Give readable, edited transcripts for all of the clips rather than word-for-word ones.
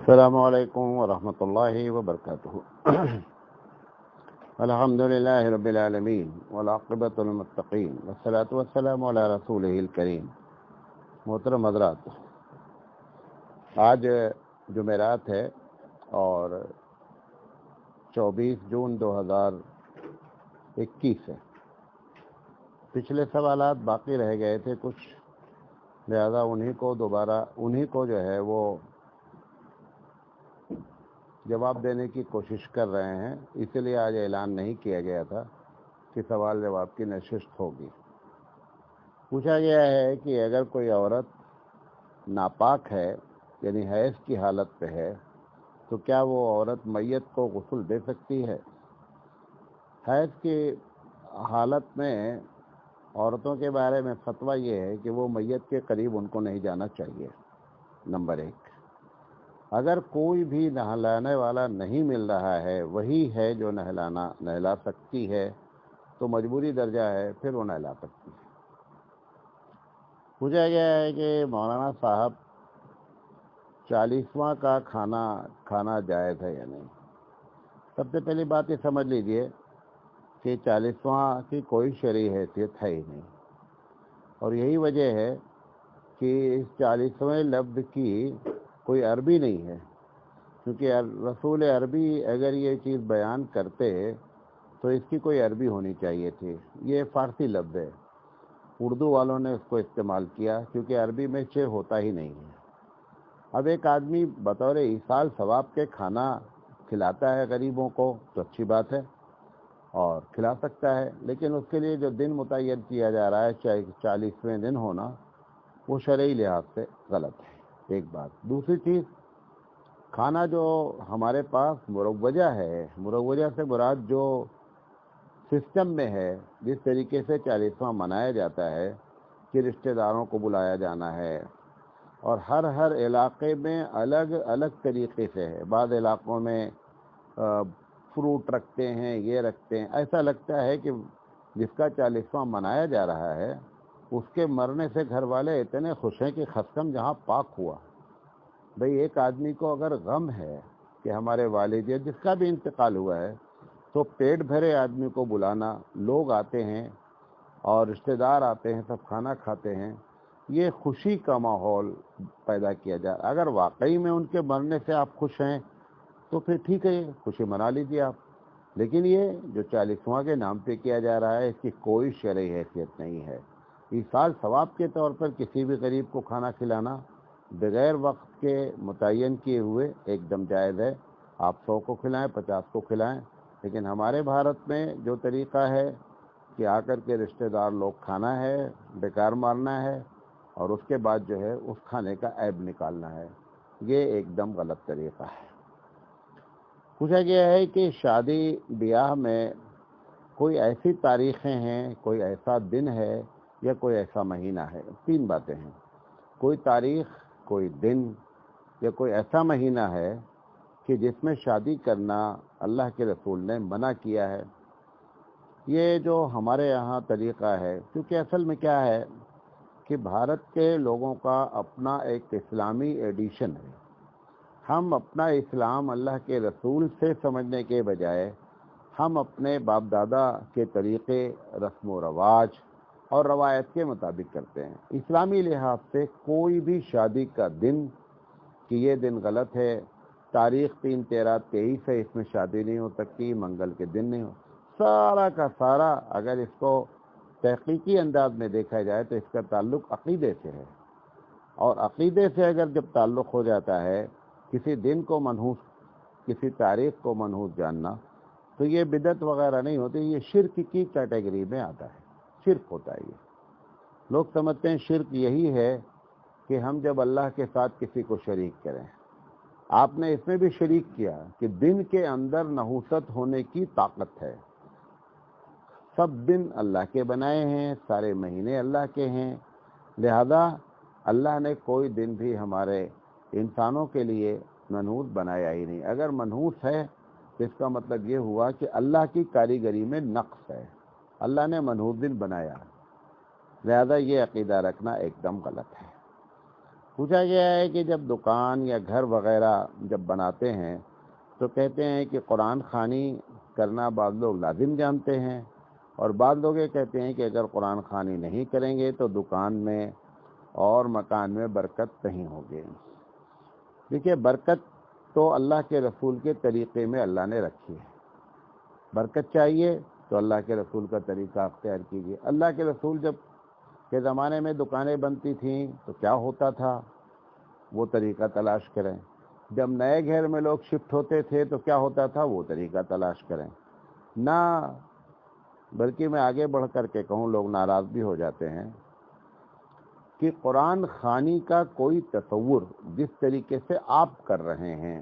السلام علیکم ورحمۃ اللہ وبرکاتہ۔ الحمد للہ رب العالمین والعاقبۃ للمتقین والصلاۃ والسلام علی رسولہ الکریم۔ محترم حضرات، آج جمعرات ہے اور 24 جون 2021 ہے۔ پچھلے سوالات باقی رہ گئے تھے کچھ، لہذا انہی کو جو ہے وہ جواب دینے کی کوشش کر رہے ہیں، اسی لیے آج اعلان نہیں کیا گیا تھا کہ سوال جواب کی نشست ہوگی۔ پوچھا گیا ہے کہ اگر کوئی عورت ناپاک ہے، یعنی حیض کی حالت پہ ہے، تو کیا وہ عورت میت کو غسل دے سکتی ہے؟ حیض کی حالت میں عورتوں کے بارے میں فتویٰ یہ ہے کہ وہ میت کے قریب ان کو نہیں جانا چاہیے۔ نمبر 1، اگر کوئی بھی نہلانے والا نہیں مل رہا ہے، وہی ہے جو نہلا سکتی ہے، تو مجبوری درجہ ہے، پھر وہ نہلا سکتی ہے۔ پوچھا گیا ہے کہ مولانا صاحب 40واں کا کھانا جائز ہے یا نہیں؟ سب سے پہلی بات یہ سمجھ لیجئے کہ 40واں کی کوئی شرعی حیثیت ہے ہی نہیں، اور یہی وجہ ہے کہ اس 40ویں لفظ کی کوئی عربی نہیں ہے، کیونکہ رسول عربی اگر یہ چیز بیان کرتے تو اس کی کوئی عربی ہونی چاہیے تھی۔ یہ فارسی لفظ ہے، اردو والوں نے اس کو استعمال کیا کیونکہ عربی میں چہ ہوتا ہی نہیں ہے۔ اب ایک آدمی بطور ایصال ثواب کے کھانا کھلاتا ہے غریبوں کو تو اچھی بات ہے اور کھلا سکتا ہے، لیکن اس کے لیے جو دن متعین کیا جا رہا ہے، چاہے 40ویں دن ہونا، وہ شرعی لحاظ سے غلط ہے۔ ایک بات۔ دوسری چیز، کھانا جو ہمارے پاس مروجہ ہے، مروجہ سے مراد جو سسٹم میں ہے، جس طریقے سے 40واں منایا جاتا ہے کہ رشتہ داروں کو بلایا جانا ہے، اور ہر علاقے میں الگ الگ طریقے سے ہے۔ بعض علاقوں میں فروٹ رکھتے ہیں، یہ رکھتے ہیں، ایسا لگتا ہے کہ جس کا 40واں منایا جا رہا ہے اس کے مرنے سے گھر والے اتنے خوش ہیں کہ خسکم جہاں پاک ہوا۔ بھئی ایک آدمی کو اگر غم ہے کہ ہمارے والد یا جس کا بھی انتقال ہوا ہے، تو پیٹ بھرے آدمی کو بلانا، لوگ آتے ہیں اور رشتہ دار آتے ہیں، سب کھانا کھاتے ہیں، یہ خوشی کا ماحول پیدا کیا جائے۔ اگر واقعی میں ان کے مرنے سے آپ خوش ہیں تو پھر ٹھیک ہے، خوشی منا لیجیے آپ، لیکن یہ جو 40واں کے نام پہ کیا جا رہا ہے، اس کی کوئی شرعی حیثیت نہیں ہے۔ ایصال ثواب کے طور پر کسی بھی غریب کو کھانا کھلانا بغیر وقت کے متعین کیے ہوئے ایک دم جائز ہے۔ آپ 100 کو کھلائیں، 50 کو کھلائیں، لیکن ہمارے بھارت میں جو طریقہ ہے کہ آ کر کے رشتہ دار لوگ کھانا ہے، بیکار مارنا ہے، اور اس کے بعد جو ہے اس کھانے کا عیب نکالنا ہے، یہ ایک دم غلط طریقہ ہے۔ پوچھا گیا ہے کہ شادی بیاہ میں کوئی ایسی تاریخیں ہیں، کوئی ایسا دن ہے یا کوئی ایسا مہینہ ہے؟ 3 باتیں ہیں، کوئی تاریخ، کوئی دن یا کوئی ایسا مہینہ ہے کہ جس میں شادی کرنا اللہ کے رسول نے منع کیا ہے۔ یہ جو ہمارے یہاں طریقہ ہے، کیونکہ اصل میں کیا ہے کہ بھارت کے لوگوں کا اپنا ایک اسلامی ایڈیشن ہے۔ ہم اپنا اسلام اللہ کے رسول سے سمجھنے کے بجائے ہم اپنے باپ دادا کے طریقے، رسم و رواج اور روایت کے مطابق کرتے ہیں۔ اسلامی لحاظ سے کوئی بھی شادی کا دن کہ یہ دن غلط ہے، تاریخ 3/13/23 ہے، اس میں شادی نہیں ہو سکتی، منگل کے دن نہیں ہو، سارا کا سارا اگر اس کو تحقیقی انداز میں دیکھا جائے تو اس کا تعلق عقیدے سے ہے، اور عقیدے سے اگر جب تعلق ہو جاتا ہے، کسی دن کو منحوس، کسی تاریخ کو منحوس جاننا، تو یہ بدعت وغیرہ نہیں ہوتی، یہ شرک کی کیٹیگری میں آتا ہے، شرک ہوتا ہے۔ یہ لوگ سمجھتے ہیں شرک یہی ہے کہ ہم جب اللہ کے ساتھ کسی کو شریک کریں۔ آپ نے اس میں بھی شریک کیا کہ دن کے اندر نحوست ہونے کی طاقت ہے۔ سب دن اللہ کے بنائے ہیں، سارے مہینے اللہ کے ہیں، لہذا اللہ نے کوئی دن بھی ہمارے انسانوں کے لیے منحوس بنایا ہی نہیں۔ اگر منحوس ہے تو اس کا مطلب یہ ہوا کہ اللہ کی کاریگری میں نقص ہے، اللہ نے منحوس دن بنایا، لہذا یہ عقیدہ رکھنا ایک دم غلط ہے۔ پوچھا گیا ہے کہ جب دکان یا گھر وغیرہ جب بناتے ہیں تو کہتے ہیں کہ قرآن خوانی کرنا بعض لوگ لازم جانتے ہیں، اور بعض لوگ یہ کہتے ہیں کہ اگر قرآن خوانی نہیں کریں گے تو دکان میں اور مکان میں برکت نہیں ہوگی۔ دیکھیے، برکت تو اللہ کے رسول کے طریقے میں اللہ نے رکھی ہے۔ برکت چاہیے تو اللہ کے رسول کا طریقہ اختیار کیجیے۔ اللہ کے رسول جب کے زمانے میں دکانیں بنتی تھیں تو کیا ہوتا تھا، وہ طریقہ تلاش کریں۔ جب نئے گھر میں لوگ شفٹ ہوتے تھے تو کیا ہوتا تھا، وہ طریقہ تلاش کریں۔ نہ بلکہ میں آگے بڑھ کر کے کہوں، لوگ ناراض بھی ہو جاتے ہیں کہ قرآن خوانی کا کوئی تصور جس طریقے سے آپ کر رہے ہیں،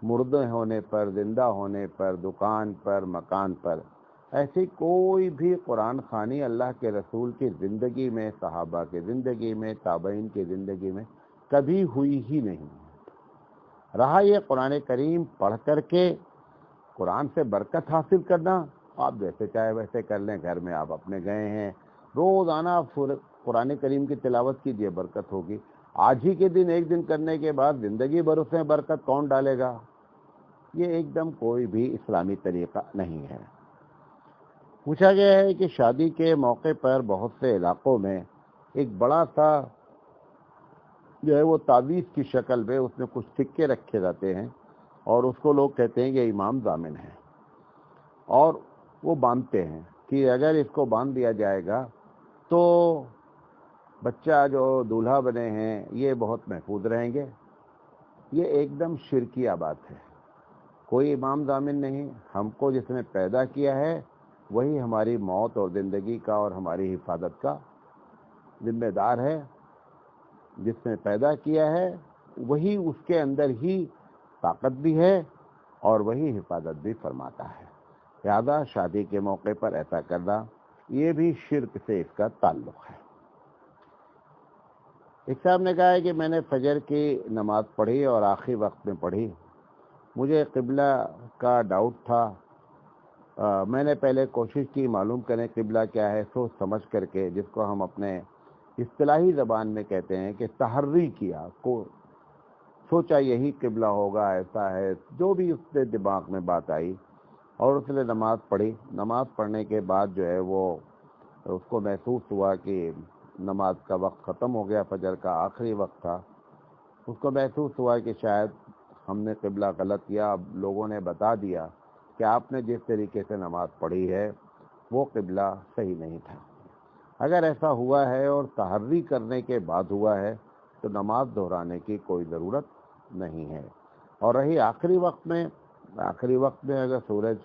مردے ہونے پر، زندہ ہونے پر، دکان پر، مکان پر، ایسی کوئی بھی قرآن خوانی اللہ کے رسول کی زندگی میں، صحابہ کی زندگی میں، تابعین کی زندگی میں کبھی ہوئی ہی نہیں۔ رہا یہ قرآن کریم پڑھ کر کے قرآن سے برکت حاصل کرنا، آپ جیسے چاہے ویسے کر لیں، گھر میں آپ اپنے گئے ہیں، روزانہ قرآن کریم کی تلاوت کیجئے، برکت ہوگی۔ آج ہی کے دن ایک دن کرنے کے بعد زندگی بھر اس میں برکت کون ڈالے گا؟ یہ ایک دم کوئی بھی اسلامی طریقہ نہیں ہے۔ پوچھا گیا ہے کہ شادی کے موقع پر بہت سے علاقوں میں ایک بڑا سا جو ہے وہ تعویذ کی شکل میں اس میں کچھ سکے رکھے جاتے ہیں، اور اس کو لوگ کہتے ہیں کہ امام ضامن ہے، اور وہ باندھتے ہیں کہ اگر اس کو باندھ دیا جائے گا تو بچہ جو دولہا بنے ہیں یہ بہت محفوظ رہیں گے۔ یہ ایک دم شرکیہ بات ہے۔ کوئی امام ضامن نہیں، ہم کو جس نے پیدا کیا ہے وہی ہماری موت اور زندگی کا اور ہماری حفاظت کا ذمہ دار ہے۔ جس نے پیدا کیا ہے وہی، اس کے اندر ہی طاقت بھی ہے اور وہی حفاظت بھی فرماتا ہے۔ لہذا شادی کے موقع پر ایسا کرنا یہ بھی شرک سے اس کا تعلق ہے۔ ایک صاحب نے کہا ہے کہ میں نے فجر کی نماز پڑھی اور آخری وقت میں پڑھی، مجھے قبلہ کا ڈاؤٹ تھا۔ میں نے پہلے کوشش کی معلوم کریں قبلہ کیا ہے، سوچ سمجھ کر کے، جس کو ہم اپنے اصطلاحی زبان میں کہتے ہیں کہ تحری کیا، کو سوچا یہی قبلہ ہوگا، ایسا ہے، جو بھی اس کے دماغ میں بات آئی، اور اس نے نماز پڑھی۔ نماز پڑھنے کے بعد جو ہے وہ اس کو محسوس ہوا کہ نماز کا وقت ختم ہو گیا، فجر کا آخری وقت تھا۔ اس کو محسوس ہوا کہ شاید ہم نے قبلہ غلط کیا، اب لوگوں نے بتا دیا کہ آپ نے جس طریقے سے نماز پڑھی ہے وہ قبلہ صحیح نہیں تھا۔ اگر ایسا ہوا ہے اور تحری کرنے کے بعد ہوا ہے تو نماز دہرانے کی کوئی ضرورت نہیں ہے۔ اور رہی آخری وقت میں اگر سورج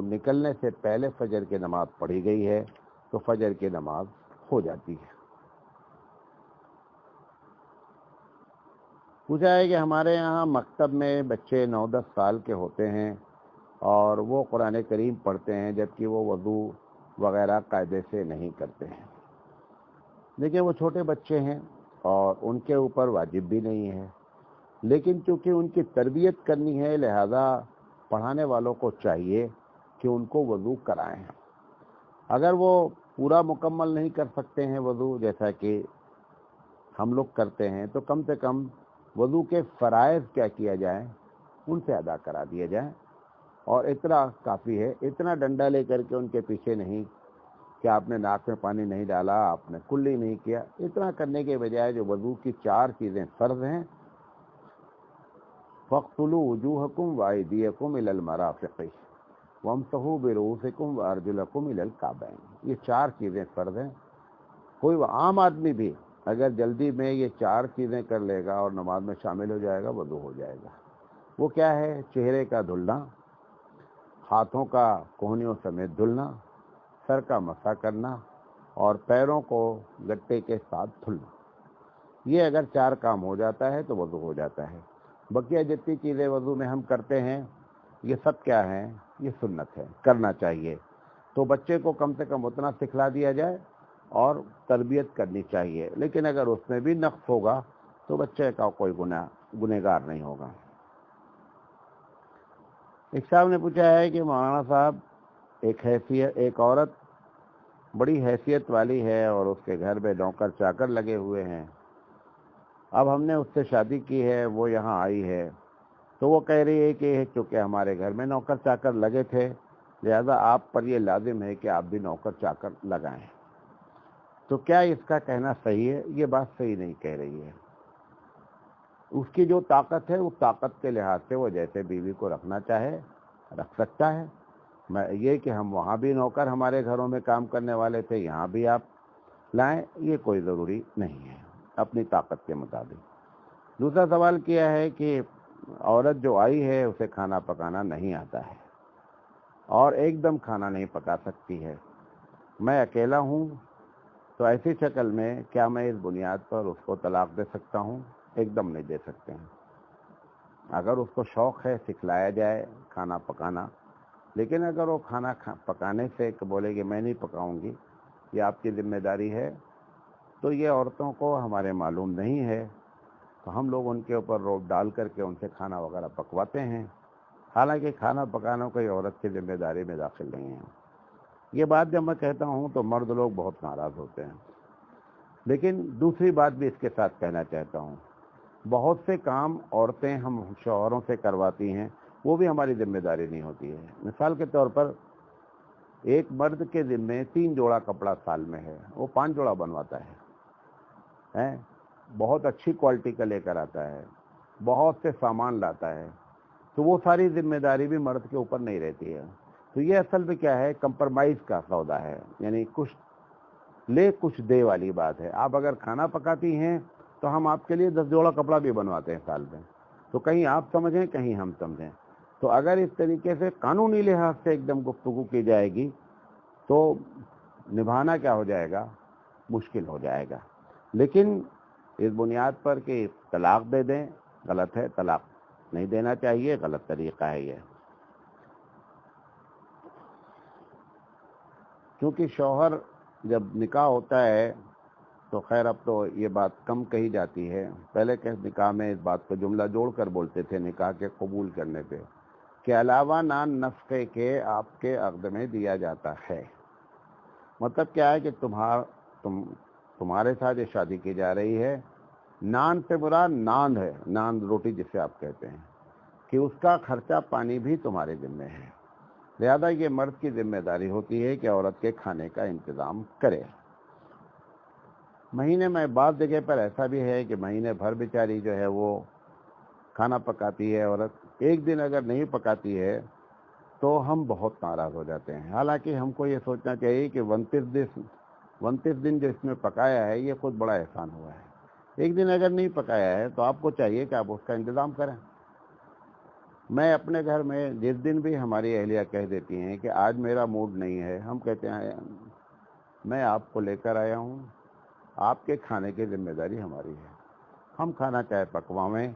نکلنے سے پہلے فجر کی نماز پڑھی گئی ہے تو فجر کی نماز ہو جاتی ہے۔ پوچھا ہے کہ ہمارے یہاں مکتب میں بچے 9-10 سال کے ہوتے ہیں اور وہ قرآن کریم پڑھتے ہیں، جبکہ وہ وضو وغیرہ قاعدے سے نہیں کرتے ہیں۔ لیکن وہ چھوٹے بچے ہیں اور ان کے اوپر واجب بھی نہیں ہے، لیکن چونکہ ان کی تربیت کرنی ہے لہذا پڑھانے والوں کو چاہیے کہ ان کو وضو کرائیں۔ اگر وہ پورا مکمل نہیں کر سکتے ہیں وضو، جیسا کہ ہم لوگ کرتے ہیں، تو کم سے کم وضو کے فرائض کیا کیا جائے، ان سے ادا کرا دیا جائے، اور اتنا کافی ہے۔ اتنا ڈنڈا لے کر کے ان کے پیچھے نہیں کہ آپ نے ناک میں پانی نہیں ڈالا، آپ نے کلی نہیں کیا، اتنا کرنے کے بجائے جو وضو کی 4 چیزیں فرض ہیں، فَاغْسِلُوا وُجُوهَكُمْ وَأَيْدِيَكُمْ إِلَى الْمَرَافِقِ وَامْسَحُوا بِرُؤُوسِكُمْ وَأَرْجُلَكُمْ إِلَى الْكَعْبَيْنِ۔ یہ 4 چیزیں فرض ہیں۔ کوئی عام آدمی بھی اگر جلدی میں یہ 4 چیزیں کر لے گا اور نماز میں شامل ہو جائے گا، وضو ہو جائے گا۔ وہ کیا ہے؟ چہرے کا دھلنا، ہاتھوں کا کوہنیوں سمیت دھلنا، سر کا مسح کرنا، اور پیروں کو گٹے کے ساتھ دھلنا۔ یہ اگر 4 کام ہو جاتا ہے تو وضو ہو جاتا ہے۔ بقیہ جتنی چیزیں وضو میں ہم کرتے ہیں یہ سب کیا ہیں؟ یہ سنت ہے، کرنا چاہیے۔ تو بچے کو کم سے کم اتنا سکھلا دیا جائے اور تربیت کرنی چاہیے، لیکن اگر اس میں بھی نقص ہوگا تو بچے کا کوئی گنہگار نہیں ہوگا۔ ایک صاحب نے پوچھا ہے کہ مولانا صاحب، ایک عورت بڑی حیثیت والی ہے اور اس کے گھر میں نوکر چاکر لگے ہوئے ہیں، اب ہم نے اس سے شادی کی ہے، وہ یہاں آئی ہے، تو وہ کہہ رہی ہے کہ چونکہ ہمارے گھر میں نوکر چاکر لگے تھے، لہذا آپ پر یہ لازم ہے کہ آپ بھی نوکر چاکر لگائیں۔ تو کیا اس کا کہنا صحیح ہے؟ یہ بات صحیح نہیں کہہ رہی ہے۔ اس کی جو طاقت ہے، اس طاقت کے لحاظ سے وہ جیسے بیوی کو رکھنا چاہے رکھ سکتا ہے۔ یہ کہ ہم وہاں بھی نوکر ہمارے گھروں میں کام کرنے والے تھے، یہاں بھی آپ لائیں، یہ کوئی ضروری نہیں ہے، اپنی طاقت کے مطابق۔ دوسرا سوال کیا ہے کہ عورت جو آئی ہے اسے کھانا پکانا نہیں آتا ہے اور ایک دم کھانا نہیں پکا سکتی ہے، میں اکیلا ہوں، تو ایسی شکل میں کیا میں اس بنیاد پر اس کو طلاق دے سکتا ہوں؟ ایک دم نہیں دے سکتے ہیں۔ اگر اس کو شوق ہے سکھلایا جائے کھانا پکانا، لیکن اگر وہ کھانا پکانے سے بولے کہ میں نہیں پکاؤں گی، یہ آپ کی ذمہ داری ہے، تو یہ عورتوں کو ہمارے معلوم نہیں ہے، تو ہم لوگ ان کے اوپر روب ڈال کر کے ان سے کھانا وغیرہ پکواتے ہیں، حالانکہ کھانا پکانا کوئی عورت کی ذمہ داری میں داخل نہیں ہے۔ یہ بات جب میں کہتا ہوں تو مرد لوگ بہت ناراض ہوتے ہیں، لیکن دوسری بات بھی اس کے ساتھ کہنا چاہتا ہوں، بہت سے کام عورتیں ہم شوہروں سے کرواتی ہیں، وہ بھی ہماری ذمہ داری نہیں ہوتی ہے۔ مثال کے طور پر ایک مرد کے ذمے 3 جوڑا کپڑا سال میں ہے، وہ 5 جوڑا بنواتا ہے، بہت اچھی کوالٹی کا لے کر آتا ہے، بہت سے سامان لاتا ہے، تو وہ ساری ذمہ داری بھی مرد کے اوپر نہیں رہتی ہے۔ تو یہ اصل میں کیا ہے، کمپرمائز کا سودا ہے، یعنی کچھ لے کچھ دے والی بات ہے۔ آپ اگر کھانا پکاتی ہیں تو ہم آپ کے لیے 10 جوڑا کپڑا بھی بنواتے ہیں سال میں، تو کہیں آپ سمجھیں کہیں ہم سمجھیں۔ تو اگر اس طریقے سے قانونی لحاظ سے ایک دم گفتگو کی جائے گی تو نبھانا کیا ہو جائے گا، مشکل ہو جائے گا۔ لیکن اس بنیاد پر کہ طلاق دے دیں، غلط ہے، طلاق نہیں دینا چاہیے، غلط طریقہ ہے یہ۔ کیونکہ شوہر جب نکاح ہوتا ہے تو خیر اب تو یہ بات کم کہی جاتی ہے، پہلے کے نکاح میں اس بات کو جملہ جوڑ کر بولتے تھے نکاح کے قبول کرنے پہ کہ علاوہ نان نفقے کے آپ کے عقد میں دیا جاتا ہے۔ مطلب کیا ہے کہ تمہارے ساتھ یہ شادی کی جا رہی ہے، نان سے مراد نان ہے، نان روٹی جسے آپ کہتے ہیں، کہ اس کا خرچہ پانی بھی تمہارے ذمہ ہے، لہذا یہ مرد کی ذمہ داری ہوتی ہے کہ عورت کے کھانے کا انتظام کرے۔ مہینے میں بعض جگہ پر ایسا بھی ہے کہ مہینے بھر بیچاری جو ہے وہ کھانا پکاتی ہے عورت، ایک دن اگر نہیں پکاتی ہے تو ہم بہت ناراض ہو جاتے ہیں۔ حالانکہ ہم کو یہ سوچنا چاہیے کہ 29 دن جو اس میں پکایا ہے یہ خود بڑا احسان ہوا ہے۔ ایک دن اگر نہیں پکایا ہے تو آپ کو چاہیے کہ آپ اس کا انتظام کریں۔ میں اپنے گھر میں جس دن بھی ہماری اہلیہ کہہ دیتی ہیں کہ آج میرا موڈ نہیں ہے، ہم کہتے ہیں میں آپ کو لے کر آیا ہوں، آپ کے کھانے کی ذمہ داری ہماری ہے، ہم کھانا چاہے پکواویں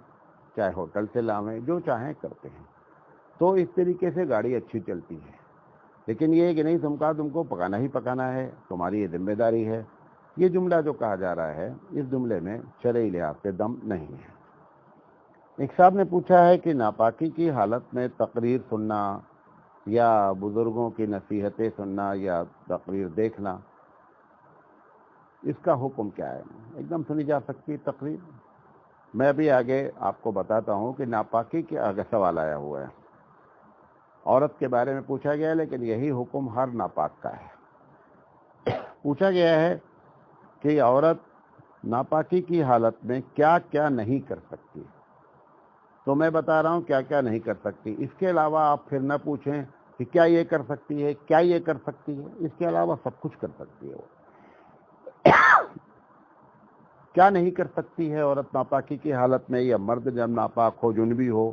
چاہے ہوٹل سے لاویں، جو چاہیں کرتے ہیں، تو اس طریقے سے گاڑی اچھی چلتی ہے۔ لیکن یہ کہ نہیں تم کو پکانا ہی پکانا ہے، تمہاری یہ ذمہ داری ہے، یہ جملہ جو کہا جا رہا ہے اس جملے میں شرعی لحاظ سے دم نہیں ہے۔ ایک صاحب نے پوچھا ہے کہ ناپاکی کی حالت میں تقریر سننا یا بزرگوں کی نصیحتیں سننا یا تقریر دیکھنا، اس کا حکم کیا ہے؟ ایک دم سنی جا سکتی تقریر؟ میں ابھی آگے آپ کو بتاتا ہوں کہ ناپاکی کے آگے سوال آیا ہوا ہے، عورت کے بارے میں پوچھا گیا ہے، لیکن یہی حکم ہر ناپاک کا ہے۔ پوچھا گیا ہے کہ عورت ناپاکی کی حالت میں کیا کیا نہیں کر سکتی، تو میں بتا رہا ہوں کیا کیا نہیں کر سکتی۔ اس کے علاوہ آپ پھر نہ پوچھیں کہ کیا یہ کر سکتی ہے، کیا یہ کر سکتی ہے، اس کے علاوہ سب کچھ کر سکتی ہے وہ۔ کیا نہیں کر سکتی ہے عورت ناپاکی کی حالت میں یا مرد جب ناپاک ہو، جنبی ہو؟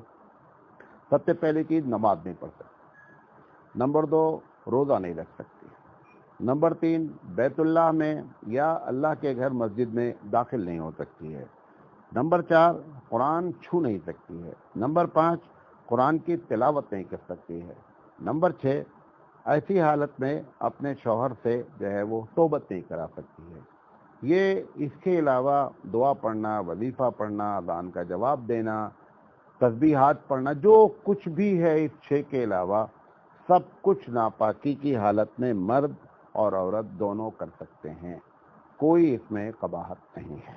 سب سے پہلی چیز نماز نہیں پڑھ سکتی، نمبر 2 روزہ نہیں رکھ سکتی، نمبر 3 بیت اللہ میں یا اللہ کے گھر مسجد میں داخل نہیں ہو سکتی ہے، نمبر 4 قرآن چھو نہیں سکتی ہے، نمبر 5 قرآن کی تلاوت نہیں کر سکتی ہے، نمبر 6 ایسی حالت میں اپنے شوہر سے جو ہے وہ توبت نہیں کرا سکتی ہے۔ یہ اس کے علاوہ دعا پڑھنا، وظیفہ پڑھنا، اذان کا جواب دینا، تسبیحات پڑھنا، جو کچھ بھی ہے اس 6 کے علاوہ سب کچھ ناپاکی کی حالت میں مرد اور عورت دونوں کر سکتے ہیں، کوئی اس میں قباحت نہیں ہے۔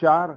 4,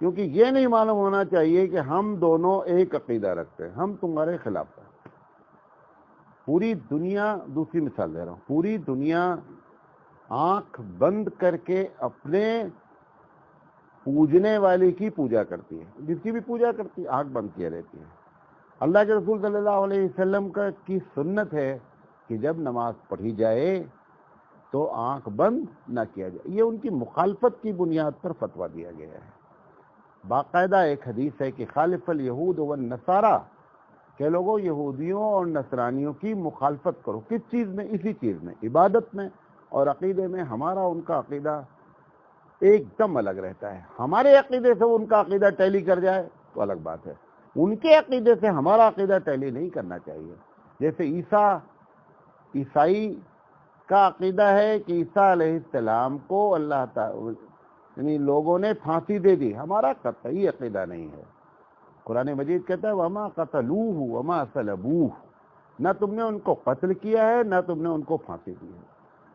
کیونکہ یہ نہیں معلوم ہونا چاہیے کہ ہم دونوں ایک عقیدہ رکھتے ہیں، ہم تمہارے خلاف ہیں۔ پوری دنیا، دوسری مثال دے رہا ہوں، پوری دنیا آنکھ بند کر کے اپنے پوجنے والی کی پوجا کرتی ہے، جس کی بھی پوجا کرتی ہے آنکھ بند کیے رہتی ہے۔ اللہ کے رسول صلی اللہ علیہ وسلم کی سنت ہے کہ جب نماز پڑھی جائے تو آنکھ بند نہ کیا جائے، یہ ان کی مخالفت کی بنیاد پر فتویٰ دیا گیا ہے۔ باقاعدہ ایک حدیث ہے کہ خالف الیہود والنصارى، کہ لوگوں یہودیوں اور نصرانیوں کی مخالفت کرو، کس چیز میں؟ اسی چیز میں، عبادت میں اور عقیدے میں۔ ہمارا ان کا عقیدہ ایک دم الگ رہتا ہے، ہمارے عقیدے سے ان کا عقیدہ ٹیلی کر جائے تو الگ بات ہے، ان کے عقیدے سے ہمارا عقیدہ ٹیلی نہیں کرنا چاہیے۔ جیسے عیسائی کا عقیدہ ہے کہ عیسیٰ علیہ السلام کو اللہ تعالی یعنی لوگوں نے پھانسی دے دی، ہمارا قطعی عقیدہ نہیں ہے۔ قرآن مجید کہتا ہے وَمَا قَتَلُوهُ وَمَا صَلَبُوهُ، نہ تم نے ان کو قتل کیا ہے نہ تم نے ان کو پھانسی دی ہے۔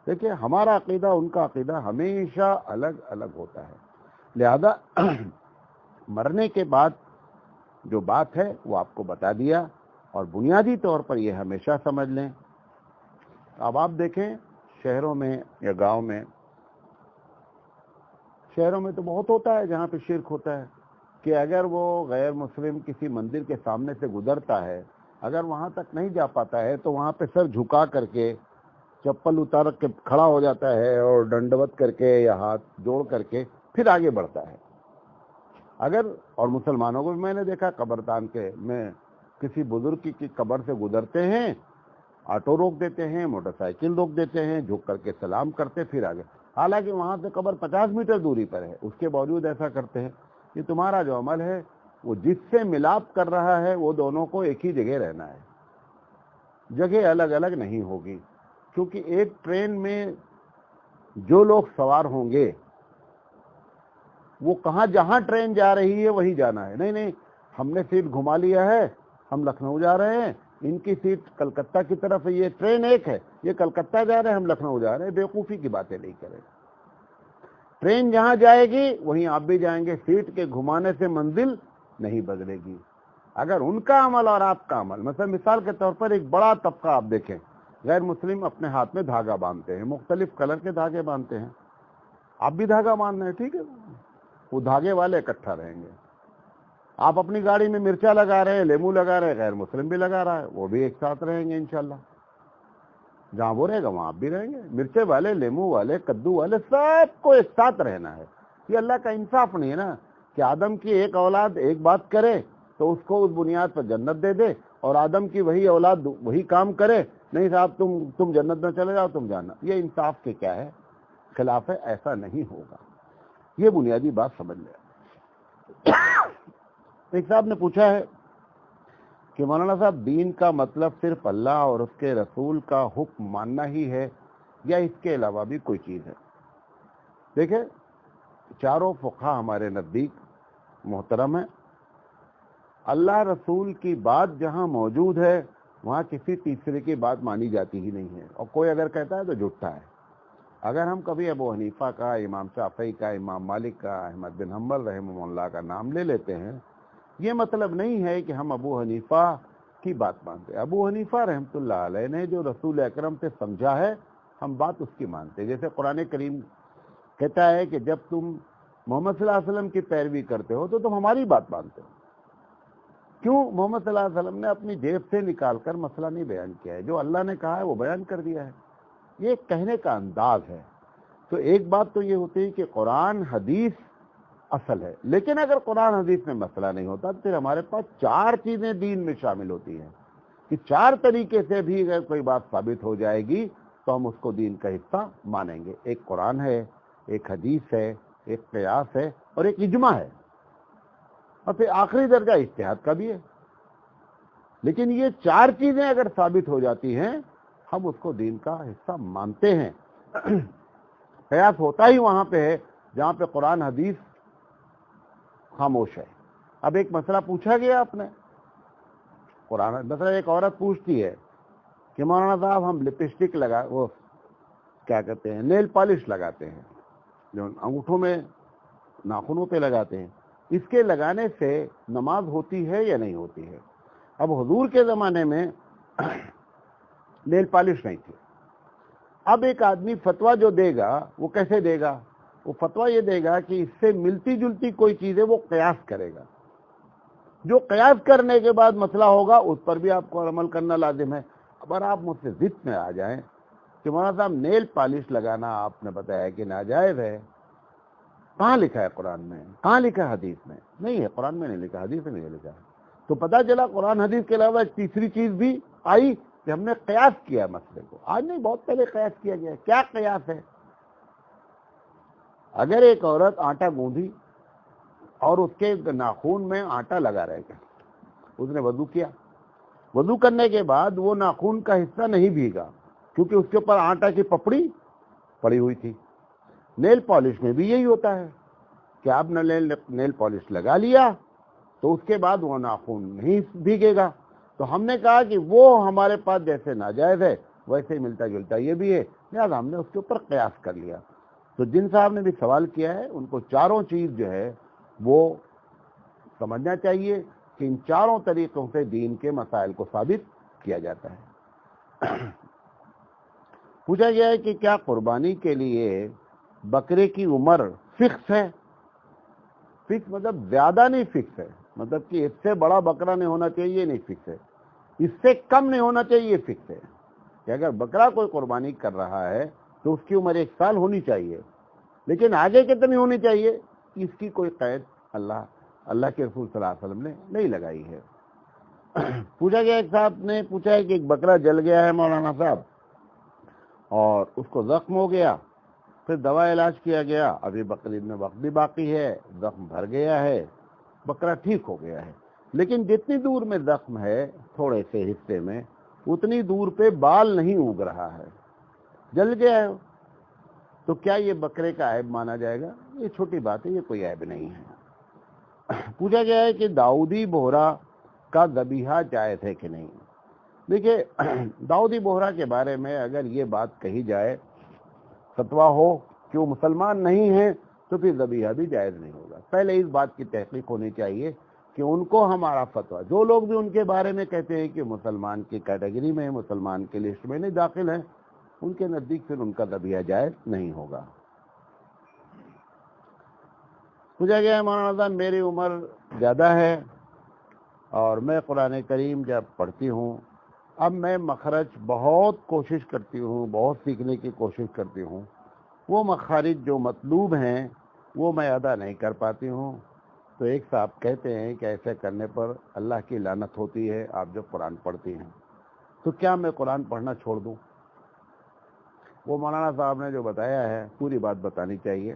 دیکھیں ہمارا عقیدہ ان کا عقیدہ ہمیشہ الگ الگ ہوتا ہے، لہذا مرنے کے بعد جو بات ہے وہ آپ کو بتا دیا، اور بنیادی طور پر یہ ہمیشہ سمجھ لیں۔ اب آپ دیکھیں شہروں میں یا گاؤں میں، شہروں میں تو بہت ہوتا ہے جہاں پہ شرک ہوتا ہے کہ اگر وہ غیر مسلم کسی مندر کے سامنے سے گزرتا ہے، اگر وہاں تک نہیں جا پاتا ہے تو وہاں پہ سر جھکا کر کے چپل اتار کے کھڑا ہو جاتا ہے اور ڈنڈوت کر کے یا ہاتھ جوڑ کر کے پھر آگے بڑھتا ہے۔ اور مسلمانوں کو بھی میں نے دیکھا قبرستان کے میں کسی بزرگ کی قبر سے گزرتے ہیں، آٹو روک دیتے ہیں، موٹر سائیکل روک دیتے ہیں، جھک کر کے سلام کرتے پھر آگے، حالانکہ وہاں سے قبر 50 میٹر دوری پر ہے، اس کے باوجود ایسا کرتے ہیں۔ یہ تمہارا جو عمل ہے وہ جس سے ملاپ کر رہا ہے وہ دونوں کو ایک ہی جگہ رہنا ہے، جگہ الگ الگ نہیں ہوگی، کیونکہ ایک ٹرین میں جو لوگ سوار ہوں گے وہ جہاں ٹرین جا رہی ہے وہیں جانا ہے۔ نہیں ہم نے سیٹ گھما لیا ہے، ہم لکھنؤ جا رہے ہیں، ان کی سیٹ کلکتہ کی طرف ہے، یہ ٹرین ایک ہے، یہ کلکتہ جا رہے ہیں، ہم لکھنؤ جا رہے ہیں، بیوقوفی کی باتیں نہیں کریں۔ ٹرین جہاں جائے گی وہیں آپ بھی جائیں گے، سیٹ کے گھمانے سے منزل نہیں بدلے گی۔ اگر ان کا عمل اور آپ کا عمل، مثال کے طور پر ایک بڑا طبقہ آپ دیکھیں، غیر مسلم اپنے ہاتھ میں دھاگا باندھتے ہیں، مختلف کلر کے دھاگے باندھتے ہیں، آپ بھی دھاگا باندھ رہے ہیں، ٹھیک ہے، وہ دھاگے والے اکٹھا رہیں گے۔ آپ اپنی گاڑی میں مرچا لگا رہے ہیں، لیمو لگا رہے ہیں، غیر مسلم بھی لگا رہا ہے، وہ بھی ایک ساتھ رہیں گے انشاءاللہ، جہاں وہ رہے گا وہاں آپ بھی رہیں گے۔ مرچے والے، لیمو والے، کدو والے، سب کو ایک ساتھ رہنا ہے۔ یہ اللہ کا انصاف نہیں ہے نا کہ آدم کی ایک اولاد ایک بات کرے تو اس کو اس بنیاد پر جنت دے دے، اور آدم کی وہی اولاد وہی کام کرے، نہیں صاحب تم جنت میں چلے جاؤ، تم جانا۔ یہ انصاف کے کیا ہے؟ خلاف ہے، ایسا نہیں ہوگا۔ یہ بنیادی بات سمجھ لیں۔ ایک صاحب نے پوچھا ہے کہ مولانا صاحب دین کا مطلب صرف اللہ اور اس کے رسول کا حکم ماننا ہی ہے یا اس کے علاوہ بھی کوئی چیز ہے؟ دیکھیں چاروں فقہ ہمارے نزدیک محترم ہیں، اللہ رسول کی بات جہاں موجود ہے وہاں کسی تیسرے کی بات مانی جاتی ہی نہیں ہے، اور کوئی اگر کہتا ہے تو جھوٹا ہے۔ اگر ہم کبھی ابو حنیفہ کا، امام شافعی کا، امام مالک کا، احمد بن حنبل رحمہ اللہ کا نام لے لیتے ہیں، یہ مطلب نہیں ہے کہ ہم ابو حنیفہ کی بات مانتے ہیں۔ ابو حنیفہ رحمۃ اللہ علیہ نے جو رسول اکرم سے سمجھا ہے ہم بات اس کی مانتے ہیں۔ جیسے قرآن کریم کہتا ہے کہ جب تم محمد صلی اللہ علیہ وسلم کی پیروی کرتے ہو تو تم ہماری بات مانتے ہو۔ کیوں؟ محمد صلی اللہ علیہ وسلم نے اپنی جیب سے نکال کر مسئلہ نہیں بیان کیا ہے، جو اللہ نے کہا ہے وہ بیان کر دیا ہے، یہ کہنے کا انداز ہے۔ تو ایک بات تو یہ ہوتی ہے کہ قرآن حدیث اصل ہے، لیکن اگر قرآن حدیث میں مسئلہ نہیں ہوتا تو پھر ہمارے پاس 4 چیزیں دین میں شامل ہوتی ہیں کہ 4 طریقے سے بھی اگر کوئی بات ثابت ہو جائے گی تو ہم اس کو دین کا حصہ مانیں گے۔ ایک قرآن ہے، ایک حدیث ہے، ایک قیاس ہے اور ایک اجماع ہے، اور پھر آخری درجہ اجتہاد کا بھی ہے۔ لیکن یہ 4 چیزیں اگر ثابت ہو جاتی ہیں ہم اس کو دین کا حصہ مانتے ہیں۔ قیاس ہوتا ہی وہاں پہ ہے جہاں پہ قرآن حدیث خاموش ہے۔ اب ایک مسئلہ پوچھا گیا آپ نے، قرآن مثلا ایک عورت پوچھتی ہے کہ مولانا صاحب ہم لپسٹک وہ کیا کہتے ہیں نیل پالش لگاتے ہیں جو انگوٹھوں میں ناخنوں پہ لگاتے ہیں، اس کے لگانے سے نماز ہوتی ہے یا نہیں ہوتی ہے؟ اب حضور کے زمانے میں نیل پالش نہیں تھی. اب ایک آدمی فتویٰ جو دے گا وہ کیسے دے گا؟ وہ فتویٰ یہ دے گا کہ اس سے ملتی جلتی کوئی چیز ہے وہ قیاس کرے گا. جو قیاس کرنے کے بعد مسئلہ ہوگا اس پر بھی آپ کو عمل کرنا لازم ہے. اگر آپ مجھ سے ضد میں آ جائیں کہ مولانا صاحب نیل پالش لگانا آپ نے بتایا کہ ناجائز ہے، کہاں لکھا ہے قرآن میں؟ کہاں لکھا ہے حدیث میں؟ نہیں ہے، قرآن میں نہیں لکھا، حدیث میں نہیں لکھا ہے. تو پتہ چلا قرآن حدیث کے علاوہ ایک تیسری چیز بھی آئی کہ ہم نے قیاس کیا مسئلے کو. آج نہیں، بہت پہلے قیاس کیا گیا. کیا قیاس ہے؟ اگر ایک عورت آٹا گوندھی اور اس کے ناخون میں آٹا لگا رہے گا، اس نے وضو کیا، وضو کرنے کے بعد وہ ناخون کا حصہ نہیں بھیگا کیونکہ اس کے اوپر آٹا کی پپڑی پڑی ہوئی تھی. نیل پالش میں بھی یہی ہوتا ہے کہ آپ نے نیل پالش لگا لیا تو اس کے بعد وہ ناخون نہیں بھیگے گا. تو ہم نے کہا کہ وہ ہمارے پاس جیسے ناجائز ہے ویسے ہی ملتا جلتا یہ بھی ہے، لہٰذا ہم نے اس کے اوپر قیاس کر لیا. تو جن صاحب نے بھی سوال کیا ہے ان کو چاروں چیز جو ہے وہ سمجھنا چاہیے کہ ان چاروں طریقوں سے دین کے مسائل کو ثابت کیا جاتا ہے. پوچھا گیا ہے کہ کیا قربانی کے لیے بکرے کی عمر فکس ہے؟ فکس مطلب زیادہ نہیں فکس ہے، مطلب کہ اس سے بڑا بکرا نہیں ہونا چاہیے، یہ نہیں فکس ہے. اس سے کم نہیں ہونا چاہیے، یہ فکس ہے کہ اگر بکرا کوئی قربانی کر رہا ہے تو اس کی عمر 1 سال ہونی چاہیے، لیکن آگے کتنی ہونی چاہیے اس کی کوئی قید اللہ کے رسول صلی اللہ علیہ وسلم نے نہیں لگائی ہے. پوچھا گیا، ایک صاحب نے پوچھا ہے کہ ایک بکرا جل گیا ہے مولانا صاحب اور اس کو زخم ہو گیا، پھر دوا علاج کیا گیا، ابھی بقرعید میں وقت بھی باقی ہے، زخم بھر گیا ہے، بکرا ٹھیک ہو گیا ہے، لیکن جتنی دور میں زخم ہے تھوڑے سے حصے میں اتنی دور پہ بال نہیں اگ رہا ہے، جل گیا ہے، تو کیا یہ بکرے کا عیب مانا جائے گا؟ یہ چھوٹی بات ہے، یہ کوئی عیب نہیں ہے. پوچھا گیا ہے کہ داؤدی بوہرا کا ذبیحہ جائز ہے کہ نہیں؟ دیکھیے، داؤدی بوہرا کے بارے میں اگر یہ بات کہی جائے، فتویٰ ہو کہ وہ مسلمان نہیں ہیں، تو پھر ذبیحہ بھی جائز نہیں ہوگا. پہلے اس بات کی تحقیق ہونی چاہیے کہ ان کو ہمارا فتویٰ، جو لوگ بھی ان کے بارے میں کہتے ہیں کہ مسلمان کی کیٹیگری میں، مسلمان کی لسٹ میں نہیں داخل ہیں، ان کے نزدیک پھر ان کا ذبیحہ جائز نہیں ہوگا. پوچھا گیا ہے مولانا صاحب میری عمر زیادہ ہے اور میں قرآن کریم جب پڑھتی ہوں، اب میں مخرج بہت کوشش کرتی ہوں، بہت سیکھنے کی کوشش کرتی ہوں، وہ مخارج جو مطلوب ہیں وہ میں ادا نہیں کر پاتی ہوں. تو ایک صاحب کہتے ہیں کہ ایسے کرنے پر اللہ کی لعنت ہوتی ہے آپ جب قرآن پڑھتی ہیں، تو کیا میں قرآن پڑھنا چھوڑ دوں؟ وہ مولانا صاحب نے جو بتایا ہے پوری بات بتانی چاہیے.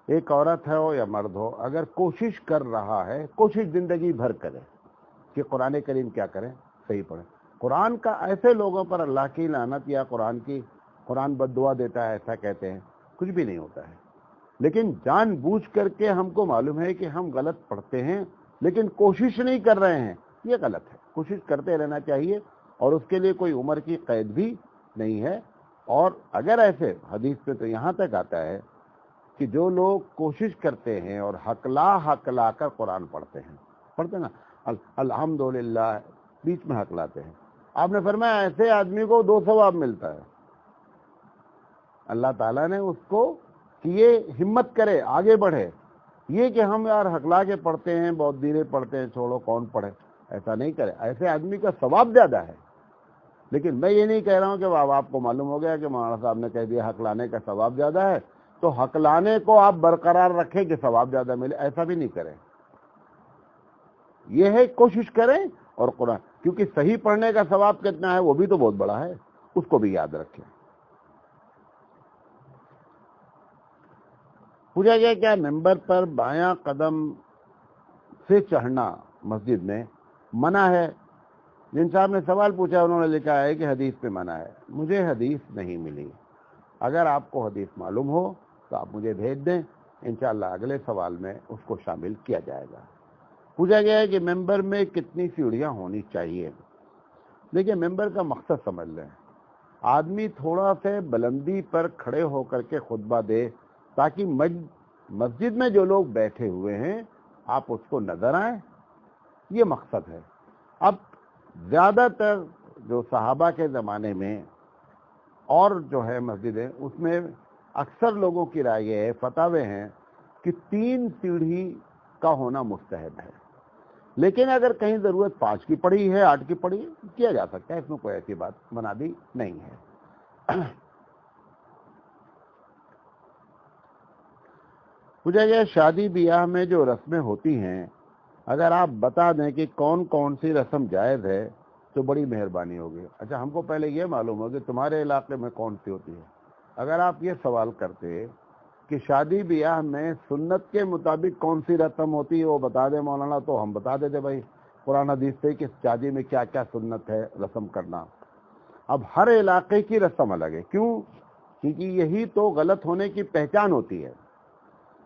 ایک عورت ہے ہو یا مرد ہو، اگر کوشش کر رہا ہے، کوشش زندگی بھر کرے کہ قرآن کریم کیا کریں، صحیح پڑھیں. قرآن کا ایسے لوگوں پر اللہ کی لعنت یا قرآن بد دعا دیتا ہے ایسا کہتے ہیں، کچھ بھی نہیں ہوتا ہے. لیکن جان بوجھ کر کے ہم کو معلوم ہے کہ ہم غلط پڑھتے ہیں لیکن کوشش نہیں کر رہے ہیں، یہ غلط ہے. کوشش کرتے رہنا چاہیے اور اس کے لیے کوئی عمر کی قید بھی نہیں ہے. اور اگر ایسے حدیث پہ تو یہاں تک آتا ہے کہ جو لوگ کوشش کرتے ہیں اور حق لا کر قرآن پڑھتے نا، الحمدللہ بیچ میں حق لاتے ہیں، آپ نے فرمایا ایسے آدمی کو 2 ثواب ملتا ہے. اللہ تعالیٰ نے اس کو کہ یہ ہمت کرے، آگے بڑھے. یہ کہ ہم یار حق لا کے پڑھتے ہیں، بہت دھیرے پڑھتے ہیں، چھوڑو کون پڑھے، ایسا نہیں کرے. ایسے آدمی کا ثواب زیادہ ہے. لیکن میں یہ نہیں کہہ رہا ہوں کہ اب آپ کو معلوم ہو گیا کہ مولانا صاحب نے کہہ دیا حق لانے کا ثواب زیادہ ہے تو حق لانے کو آپ برقرار رکھیں کہ ثواب زیادہ ملے، ایسا بھی نہیں کریں. یہ ہے کوشش کریں اور قرآن، کیونکہ صحیح پڑھنے کا ثواب کتنا ہے وہ بھی تو بہت بڑا ہے، اس کو بھی یاد رکھیں. پوچھا گیا کیا ممبر پر بایاں قدم سے چڑھنا مسجد میں منع ہے؟ جن صاحب نے سوال پوچھا انہوں نے لکھا ہے کہ حدیث پہ منع ہے. مجھے حدیث نہیں ملی. اگر آپ کو حدیث معلوم ہو تو آپ مجھے بھیج دیں، انشاءاللہ اگلے سوال میں اس کو شامل کیا جائے گا. پوچھا گیا ہے کہ ممبر میں کتنی سیڑھیاں ہونی چاہیے؟ دیکھیے، ممبر کا مقصد سمجھ لیں. آدمی تھوڑا سے بلندی پر کھڑے ہو کر کے خطبہ دے تاکہ مسجد میں جو لوگ بیٹھے ہوئے ہیں آپ اس کو نظر آئیں، یہ مقصد ہے۔ اب زیادہ تر جو صحابہ کے زمانے میں اور جو ہے مسجدیں، اس میں اکثر لوگوں کی رائے یہ ہے، فتاوے ہیں کہ 3 سیڑھی کا ہونا مستحب ہے، لیکن اگر کہیں ضرورت 5 کی پڑی ہے، 8 کی پڑی ہے، کیا جا سکتا ہے، اس میں کوئی ایسی بات بنا دی نہیں ہے۔ پوچھا گیا شادی بیاہ میں جو رسمیں ہوتی ہیں، اگر آپ بتا دیں کہ کون کون سی رسم جائز ہے تو بڑی مہربانی ہوگی۔ اچھا، ہم کو پہلے یہ معلوم ہو کہ تمہارے علاقے میں کون سی ہوتی ہے۔ اگر آپ یہ سوال کرتے کہ شادی بیاہ میں سنت کے مطابق کون سی رسم ہوتی ہے وہ بتا دیں مولانا، تو ہم بتا دیتے بھائی قرآن حدیث سے کہ شادی میں کیا کیا سنت ہے رسم کرنا۔ اب ہر علاقے کی رسم الگ ہے، کیوں؟ کیونکہ یہی تو غلط ہونے کی پہچان ہوتی ہے۔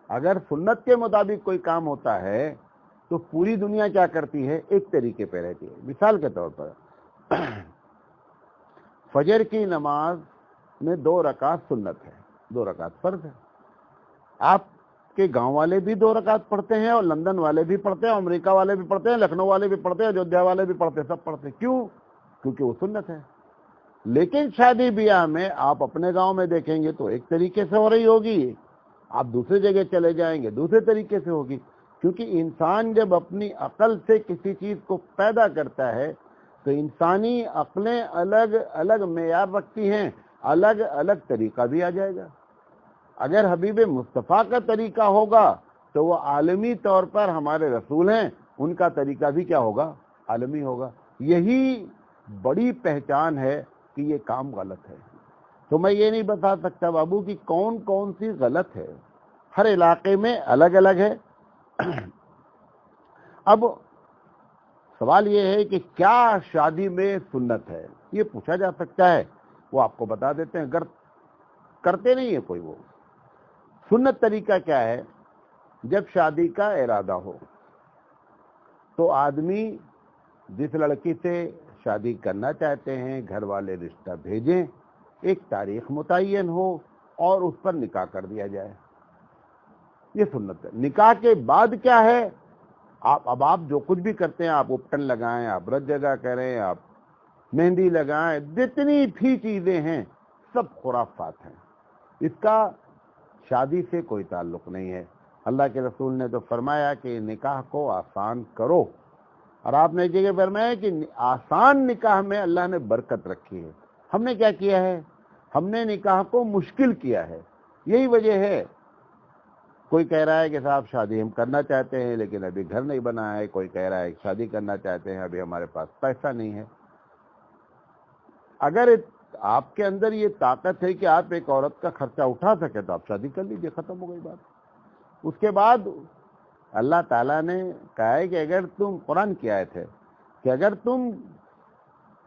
اگر سنت کے مطابق کوئی کام ہوتا ہے تو پوری دنیا کیا کرتی ہے؟ ایک طریقے پہ رہتی ہے۔ مثال کے طور پر فجر کی نماز میں 2 رکعت سنت ہے، 2 رکعت فرض ہے۔ آپ کے گاؤں والے بھی 2 رکعت پڑھتے ہیں، اور لندن والے بھی پڑھتے ہیں، امریکہ والے بھی پڑھتے ہیں، لکھنؤ والے بھی پڑھتے ہیں، اجودھیا والے بھی پڑھتے ہیں، سب پڑھتے ہیں۔ کیوں؟ کیونکہ وہ سنت ہے۔ لیکن شادی بیاہ میں آپ اپنے گاؤں میں دیکھیں گے تو ایک طریقے سے ہو رہی ہوگی، آپ دوسری جگہ چلے جائیں گے دوسرے طریقے سے ہوگی، کیونکہ انسان جب اپنی عقل سے کسی چیز کو پیدا کرتا ہے تو انسانی عقلیں الگ الگ معیار رکھتی ہیں، الگ الگ طریقہ بھی آ جائے گا۔ اگر حبیب مصطفیٰ کا طریقہ ہوگا تو وہ عالمی طور پر ہمارے رسول ہیں، ان کا طریقہ بھی کیا ہوگا؟ عالمی ہوگا۔ یہی بڑی پہچان ہے کہ یہ کام غلط ہے۔ تو میں یہ نہیں بتا سکتا بابو کہ کون کون سی غلط ہے، ہر علاقے میں الگ الگ ہے۔ اب سوال یہ ہے کہ کیا شادی میں سنت ہے، یہ پوچھا جا سکتا ہے، وہ آپ کو بتا دیتے ہیں، اگر کرتے نہیں ہے کوئی۔ وہ سنت طریقہ کیا ہے؟ جب شادی کا ارادہ ہو تو آدمی جس لڑکی سے شادی کرنا چاہتے ہیں گھر والے رشتہ بھیجیں، ایک تاریخ متعین ہو اور اس پر نکاح کر دیا جائے، یہ سنت ہے۔ نکاح کے بعد کیا ہے؟ اب آپ جو کچھ بھی کرتے ہیں، آپ اپٹن لگائیں، آپ رت جگہ کریں، آپ مہندی لگائیں، جتنی بھی چیزیں ہیں سب خرافات ہیں، اس کا شادی سے کوئی تعلق نہیں ہے۔ اللہ کے رسول نے تو فرمایا کہ نکاح کو آسان کرو، اور آپ نے ایک جگہ فرمایا کہ آسان نکاح میں اللہ نے برکت رکھی ہے۔ ہم نے کیا کیا ہے؟ ہم نے نکاح کو مشکل کیا ہے۔ یہی وجہ ہے، کوئی کہہ رہا ہے کہ صاحب شادی ہم کرنا چاہتے ہیں لیکن ابھی گھر نہیں بنا ہے، کوئی کہہ رہا ہے کہ شادی کرنا چاہتے ہیں ابھی ہمارے پاس پیسہ نہیں ہے۔ اگر آپ کے اندر یہ طاقت ہے کہ آپ ایک عورت کا خرچہ اٹھا سکے تو آپ شادی کر لیجئے، ختم ہو گئی بات۔ اس کے بعد اللہ تعالیٰ نے کہا ہے کہ اگر تم، قرآن کی آیت ہے کہ اگر تم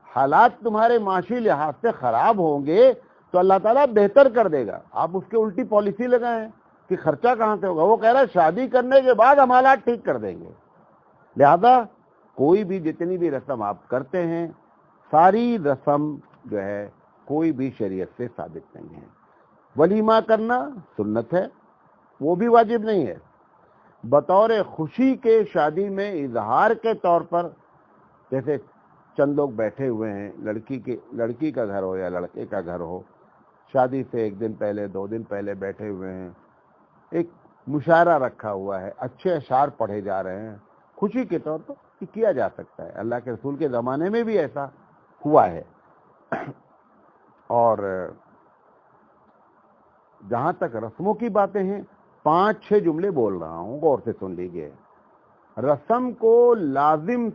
حالات تمہارے معاشی لحاظ سے خراب ہوں گے تو اللہ تعالیٰ بہتر کر دے گا۔ آپ اس کے الٹی پالیسی لگائیں کہ خرچہ کہاں سے ہوگا، وہ کہہ رہا ہے شادی کرنے کے بعد ہم حالات ٹھیک کر دیں گے۔ لہذا کوئی بھی جتنی بھی رسم آپ کرتے ہیں، ساری رسم جو ہے کوئی بھی شریعت سے ثابت نہیں ہے۔ ولیمہ کرنا سنت ہے، وہ بھی واجب نہیں ہے۔ بطور خوشی کے شادی میں اظہار کے طور پر، جیسے چند لوگ بیٹھے ہوئے ہیں، لڑکی کا گھر ہو یا لڑکے کا گھر ہو، شادی سے 1 دن پہلے 2 دن پہلے بیٹھے ہوئے ہیں، ایک مشاعرہ رکھا ہوا ہے، اچھے اشعار پڑھے جا رہے ہیں، خوشی کے طور پر یہ کیا جا سکتا ہے۔ اللہ کے رسول کے زمانے میں بھی ایسا ہوا ہے۔ اور جہاں تک رسموں کی باتیں ہیں، 5-6 جملے بول رہا ہوں، غور سے سن لیجئے۔ رسم کو لازم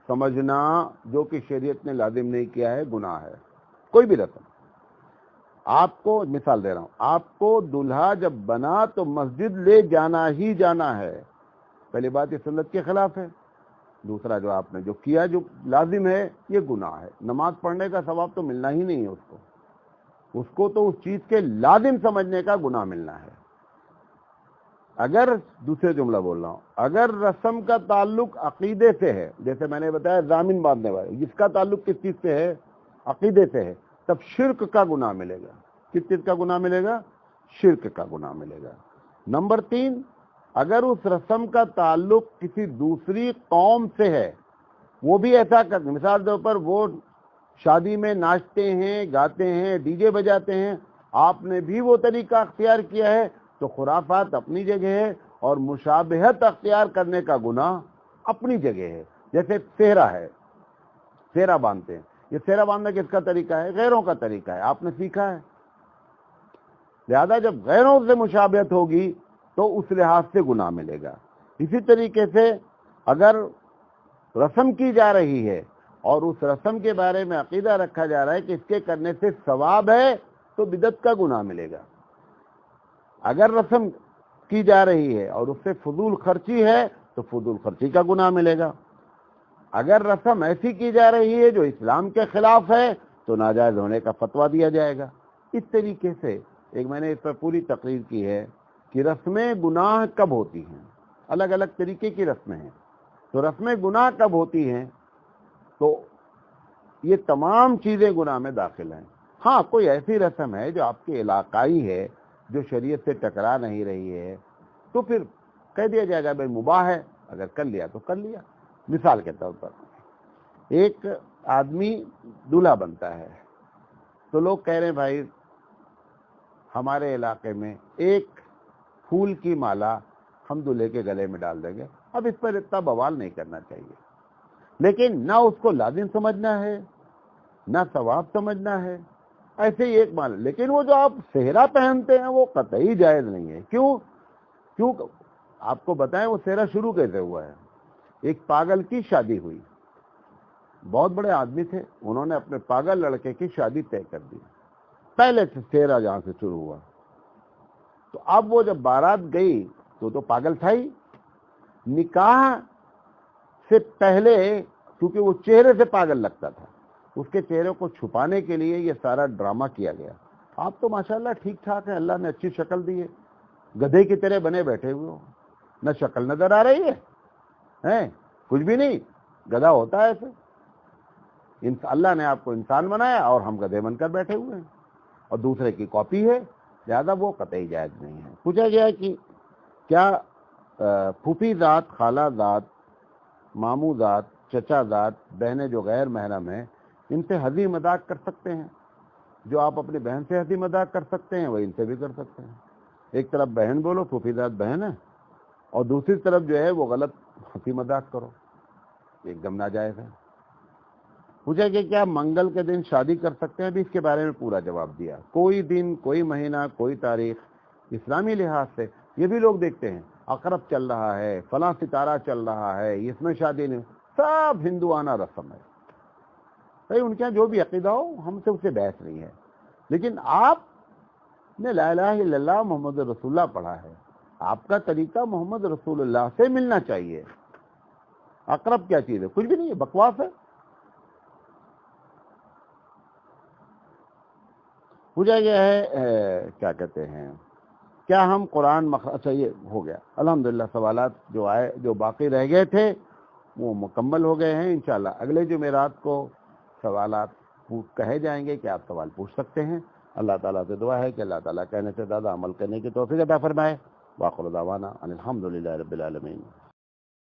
سمجھنا جو کہ شریعت نے لازم نہیں کیا ہے، گناہ ہے۔ کوئی بھی رسم، آپ کو مثال دے رہا ہوں، آپ کو دلہا جب بنا تو مسجد لے جانا ہی جانا ہے، پہلی بات یہ سنت کے خلاف ہے۔ دوسرا جو آپ نے جو کیا جو لازم ہے یہ گناہ ہے، نماز پڑھنے کا ثواب تو ملنا ہی نہیں ہے اس کو تو اس چیز کے لازم سمجھنے کا گناہ ملنا ہے۔ اگر دوسرے جملہ بول رہا ہوں، اگر رسم کا تعلق عقیدے سے ہے، جیسے میں نے بتایا ضامن باندھنے والے، جس کا تعلق کس چیز سے ہے؟ عقیدے سے ہے، تب شرک کا گناہ ملے گا۔ کس چیز کا گناہ ملے گا؟ شرک کا گناہ ملے گا۔ نمبر 3، اگر اس رسم کا تعلق کسی دوسری قوم سے ہے، وہ بھی ایسا کرتے، مثال کے طور پر وہ شادی میں ناچتے ہیں، گاتے ہیں، ڈی جے بجاتے ہیں، آپ نے بھی وہ طریقہ اختیار کیا ہے، تو خرافات اپنی جگہ ہے اور مشابہت اختیار کرنے کا گناہ اپنی جگہ ہے۔ جیسے سہرا ہے، سہرا باندھتے ہیں، یہ سہرا باندھنا کس کا طریقہ ہے؟ غیروں کا طریقہ ہے، آپ نے سیکھا ہے، لہذا جب غیروں سے مشابہت ہوگی تو اس لحاظ سے گناہ ملے گا۔ اسی طریقے سے اگر رسم کی جا رہی ہے اور اس رسم کے بارے میں عقیدہ رکھا جا رہا ہے کہ اس کے کرنے سے ثواب ہے، تو بدعت کا گناہ ملے گا۔ اگر رسم کی جا رہی ہے اور اس سے فضول خرچی ہے تو فضول خرچی کا گناہ ملے گا۔ اگر رسم ایسی کی جا رہی ہے جو اسلام کے خلاف ہے تو ناجائز ہونے کا فتویٰ دیا جائے گا۔ اس طریقے سے ایک میں نے اس پر پوری تقریر کی ہے کہ رسمیں گناہ کب ہوتی ہیں، الگ الگ طریقے کی رسمیں ہیں، تو رسمیں گناہ کب ہوتی ہیں؟ تو یہ تمام چیزیں گناہ میں داخل ہیں۔ ہاں، کوئی ایسی رسم ہے جو آپ کے علاقائی ہے، جو شریعت سے ٹکرا نہیں رہی ہے، تو پھر کہہ دیا جائے گا بھائی مباح ہے، اگر کر لیا تو کر لیا۔ مثال کے طور پر ایک آدمی دولہا بنتا ہے، تو لوگ کہہ رہے ہیں بھائی ہمارے علاقے میں ایک پھول کی مالا ہم دولہے کے گلے میں ڈال دیں گے۔ اب اس پر اتنا بوال نہیں کرنا چاہیے، لیکن نہ اس کو لازم سمجھنا ہے نہ ثواب سمجھنا ہے، ایسے ہی ایک مالا۔ لیکن وہ جو آپ صحرا پہنتے ہیں وہ قطعی جائز نہیں ہے۔ کیوں آپ کو بتائیں وہ صحرا شروع کیسے ہوا ہے؟ ایک پاگل کی شادی ہوئی، بہت بڑے آدمی تھے، انہوں نے اپنے پاگل لڑکے کی شادی طے کر دی، پہلے سے صحرا جہاں سے شروع ہوا۔ تو اب وہ جب بارات گئی تو پاگل تھا ہی، نکاح سے پہلے کیونکہ وہ چہرے سے پاگل لگتا تھا، اس کے چہرے کو چھپانے کے لیے یہ سارا ڈرامہ کیا گیا۔ آپ تو ماشاءاللہ ٹھیک ٹھاک ہیں، اللہ نے اچھی شکل دی ہے، گدھے کی طرح بنے بیٹھے ہوئے ہو، نہ شکل نظر آ رہی ہے، کچھ بھی نہیں، گدھا ہوتا ہے ایسے۔ اللہ نے آپ کو انسان بنایا اور ہم گدھے بن کر بیٹھے ہوئے ہیں، اور دوسرے کی کاپی ہے، زیادہ وہ قطعی جائز نہیں ہے۔ پوچھا گیا کہ کیا پھوپھی ذات، خالہ ذات، ماموں ذات، چچا ذات، بہنیں جو غیر محرم ہیں، ان سے ہنسی مذاق کر سکتے ہیں؟ جو آپ اپنی بہن سے ہنسی مذاق کر سکتے ہیں وہ ان سے بھی کر سکتے ہیں۔ ایک طرف بہن بولو، پھوپھی ذات بہن ہے، اور دوسری طرف جو ہے وہ غلط ہنسی مذاق کرو، ایک دم ناجائز ہے۔ پوچھا کہ کیا منگل کے دن شادی کر سکتے ہیں؟ بھی اس کے بارے میں پورا جواب دیا۔ کوئی دن، کوئی مہینہ، کوئی تاریخ اسلامی لحاظ سے یہ بھی لوگ دیکھتے ہیں، عقرب چل رہا ہے، فلاں ستارہ چل رہا ہے، اس میں شادی نہیں، سب ہندوانہ رسم ہے۔ بھائی ان کے یہاں جو بھی عقیدہ ہو، ہم سے اسے بحث نہیں ہے، لیکن آپ نے لا الہ الا اللہ محمد رسول اللہ پڑھا ہے، آپ کا طریقہ محمد رسول اللہ سے ملنا چاہیے۔ عقرب کیا چیز ہے؟ کچھ بھی نہیں ہے، بکواس ہے۔ پوچھا گیا ہے کیا کہتے ہیں، کیا ہم قرآن اچھا یہ ہو گیا الحمدللہ، سوالات جو آئے، جو باقی رہ گئے تھے وہ مکمل ہو گئے ہیں۔ انشاءاللہ اگلے جمعرات کو سوالات کہے جائیں گے کہ آپ سوال پوچھ سکتے ہیں۔ اللہ تعالیٰ سے دعا ہے کہ اللہ تعالیٰ کہنے سے زیادہ عمل کرنے کی توفیق عطا فرمائے۔ وآخر دعوانا ان الحمدللہ رب العالمین۔